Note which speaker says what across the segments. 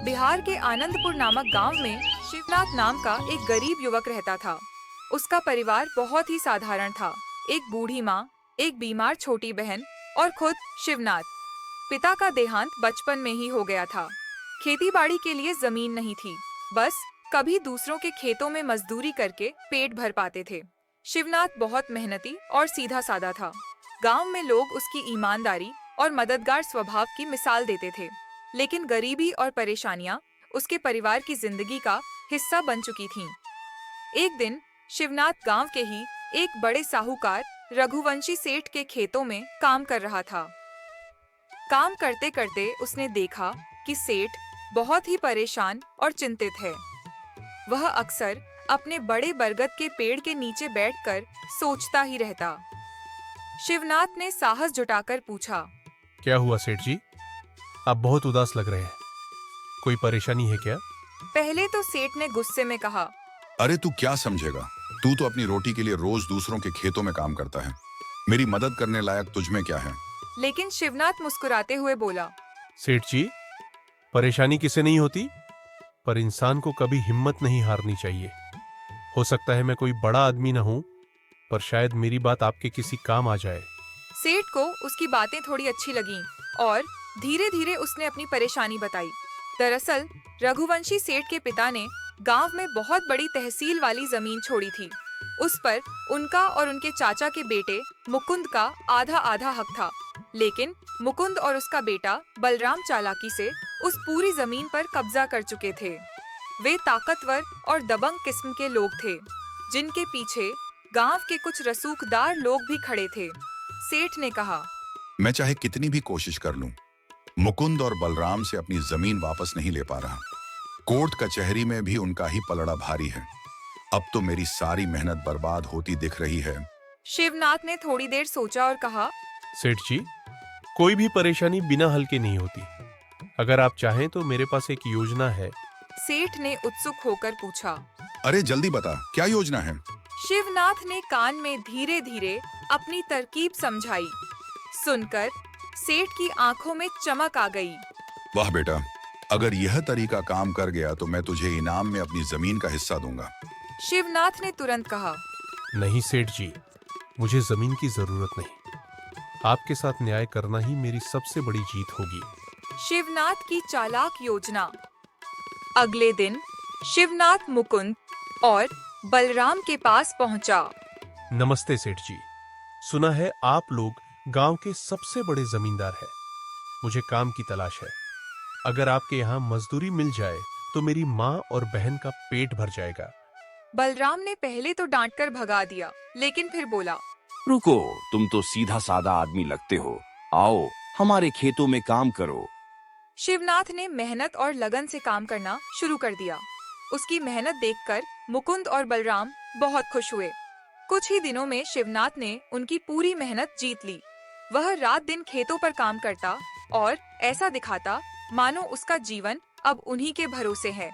Speaker 1: बिहार के आनंदपुर नामक गांव में शिवनाथ नाम का एक गरीब युवक रहता था। उसका परिवार बहुत ही साधारण था। एक बूढ़ी माँ, एक बीमार छोटी बहन और खुद शिवनाथ। पिता का देहांत बचपन में ही हो गया था। खेती बाड़ी के लिए जमीन नहीं थी, बस कभी दूसरों के खेतों में मजदूरी करके पेट भर पाते थे। शिवनाथ बहुत मेहनती और सीधा साधा था। गांव में लोग उसकी ईमानदारी और मददगार स्वभाव की मिसाल देते थे। लेकिन गरीबी और परेशानियां उसके परिवार की जिंदगी का हिस्सा बन चुकी थीं। एक दिन शिवनाथ गांव के ही एक बड़े साहूकार रघुवंशी सेठ के खेतों में काम कर रहा था। काम करते करते उसने देखा कि सेठ बहुत ही परेशान और चिंतित है। वह अक्सर अपने बड़े बरगद के पेड़ के नीचे बैठकर सोचता ही रहता। शिवनाथ ने साहस जुटाकर पूछा,
Speaker 2: क्या हुआ सेठ जी? आप बहुत उदास लग रहे हैं। कोई परेशानी है क्या?
Speaker 1: पहले तो सेठ ने गुस्से में कहा,
Speaker 3: अरे तू क्या समझेगा, तू तो अपनी रोटी के लिए रोज दूसरों के खेतों में काम करता है। मेरी मदद करने लायक तुझ में क्या है?
Speaker 1: लेकिन शिवनाथ मुस्कुराते हुए बोला,
Speaker 2: सेठ जी, परेशानी किसे नहीं होती, पर इंसान को कभी हिम्मत नहीं हारनी चाहिए। हो सकता है मैं कोई बड़ा आदमी न हूं, पर शायद मेरी बात आपके किसी काम आ जाए।
Speaker 1: सेठ को उसकी बातें थोड़ी अच्छी लगीं और धीरे धीरे उसने अपनी परेशानी बताई। दरअसल रघुवंशी सेठ के पिता ने गांव में बहुत बड़ी तहसील वाली जमीन छोड़ी थी। उस पर उनका और उनके चाचा के बेटे मुकुंद का आधा आधा हक था। लेकिन मुकुंद और उसका बेटा बलराम चालाकी से उस पूरी जमीन पर कब्जा कर चुके थे। वे ताकतवर और दबंग किस्म के लोग थे, जिनके पीछे गांव के कुछ रसूखदार लोग भी खड़े थे। सेठ ने कहा,
Speaker 3: मैं चाहे कितनी भी कोशिश कर लूं, मुकुंद और बलराम से अपनी जमीन वापस नहीं ले पा रहा। कोर्ट कचहरी में भी उनका ही पलड़ा भारी है। अब तो मेरी सारी मेहनत बर्बाद होती दिख रही है।
Speaker 1: शिवनाथ ने थोड़ी देर सोचा और कहा,
Speaker 2: सेठ जी, कोई भी परेशानी बिना हल के नहीं होती। अगर आप चाहें तो मेरे पास एक योजना है।
Speaker 1: सेठ ने उत्सुक होकर पूछा।
Speaker 3: अरे जल्दी बता, क्या योजना है?
Speaker 1: शिवनाथ ने कान में धीरे धीरे अपनी तरकीब समझाई। सुनकर सेठ की आंखों में चमक आ गई।
Speaker 3: वाह बेटा, अगर यह तरीका काम कर गया तो मैं तुझे इनाम में अपनी जमीन का हिस्सा दूंगा।
Speaker 1: शिवनाथ ने तुरंत कहा,
Speaker 2: नहीं सेठ जी, मुझे जमीन की जरूरत नहीं। आपके साथ न्याय करना ही मेरी सबसे बड़ी जीत होगी।
Speaker 1: शिवनाथ की चालाक योजना। अगले दिन शिवनाथ मुकुंद और बलराम के पास पहुंचा।
Speaker 2: नमस्ते सेठ जी, सुना है आप लोग गांव के सबसे बड़े जमींदार हैं। मुझे काम की तलाश है। अगर आपके यहाँ मजदूरी मिल जाए तो मेरी माँ और बहन का पेट भर जाएगा।
Speaker 1: बलराम ने पहले तो डांटकर भगा दिया, लेकिन फिर बोला,
Speaker 4: रुको, तुम तो सीधा साधा आदमी लगते हो। आओ हमारे खेतों में काम करो।
Speaker 1: शिवनाथ ने मेहनत और लगन से काम करना शुरू कर दिया। उसकी मेहनत देखकर मुकुंद और बलराम बहुत खुश हुए। कुछ ही दिनों में शिवनाथ ने उनकी पूरी मेहनत जीत ली। वह रात दिन खेतों पर काम करता और ऐसा दिखाता मानो उसका जीवन अब उन्हीं के भरोसे है।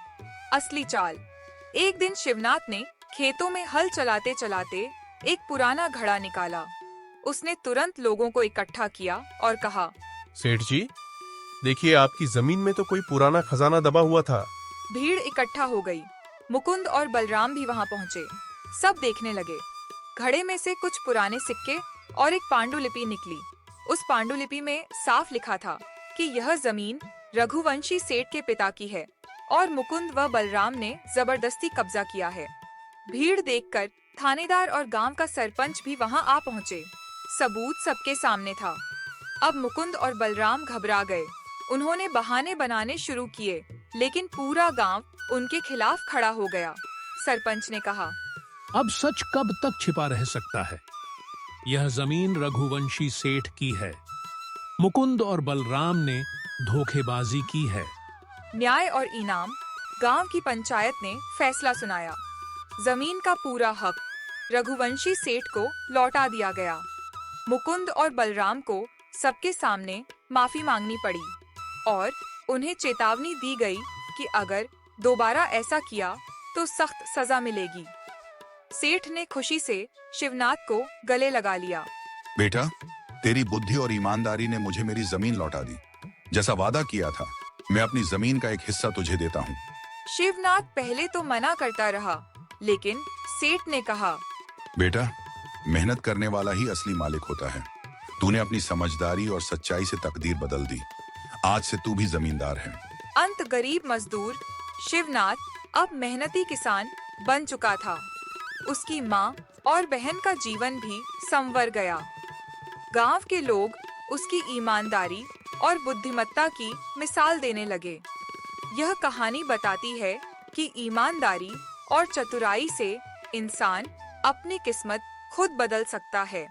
Speaker 1: असली चाल। एक दिन शिवनाथ ने खेतों में हल चलाते चलाते एक पुराना घड़ा निकाला। उसने तुरंत लोगों को इकट्ठा किया और कहा,
Speaker 2: सेठ जी, देखिए आपकी जमीन में तो कोई पुराना खजाना दबा हुआ था।
Speaker 1: भीड़ इकट्ठा हो गई। मुकुंद और बलराम भी वहां पहुंचे। सब देखने लगे। घड़े में से कुछ पुराने सिक्के और एक पांडुलिपि निकली। उस पांडुलिपि में साफ लिखा था कि यह जमीन रघुवंशी सेठ के पिता की है और मुकुंद व बलराम ने जबरदस्ती कब्जा किया है। भीड़ देखकर थानेदार और गांव का सरपंच भी वहां आ पहुंचे। सबूत सबके सामने था। अब मुकुंद और बलराम घबरा गए। उन्होंने बहाने बनाने शुरू किए, लेकिन पूरा गांव उनके खिलाफ खड़ा हो गया। सरपंच ने कहा,
Speaker 5: अब सच कब तक छिपा रह सकता है? यह जमीन रघुवंशी सेठ की है। मुकुंद और बलराम ने धोखेबाजी की है।
Speaker 1: न्याय और इनाम। गांव की पंचायत ने फैसला सुनाया। जमीन का पूरा हक रघुवंशी सेठ को लौटा दिया गया। मुकुंद और बलराम को सबके सामने माफी मांगनी पड़ी और उन्हें चेतावनी दी गई कि अगर दोबारा ऐसा किया तो सख्त सजा मिलेगी। सेठ ने खुशी से शिवनाथ को गले लगा लिया।
Speaker 3: बेटा, तेरी बुद्धि और ईमानदारी ने मुझे मेरी जमीन लौटा दी। जैसा वादा किया था मैं अपनी जमीन का एक हिस्सा तुझे देता हूँ।
Speaker 1: शिवनाथ पहले तो मना करता रहा, लेकिन सेठ ने कहा,
Speaker 3: बेटा, मेहनत करने वाला ही असली मालिक होता है। तूने अपनी समझदारी और सच्चाई से तकदीर बदल दी। आज से तू भी जमींदार है।
Speaker 1: अंत गरीब मजदूर शिवनाथ अब मेहनती किसान बन चुका था। उसकी माँ और बहन का जीवन भी संवर गया। गांव के लोग उसकी ईमानदारी और बुद्धिमत्ता की मिसाल देने लगे। यह कहानी बताती है कि ईमानदारी और चतुराई से इंसान अपनी किस्मत खुद बदल सकता है।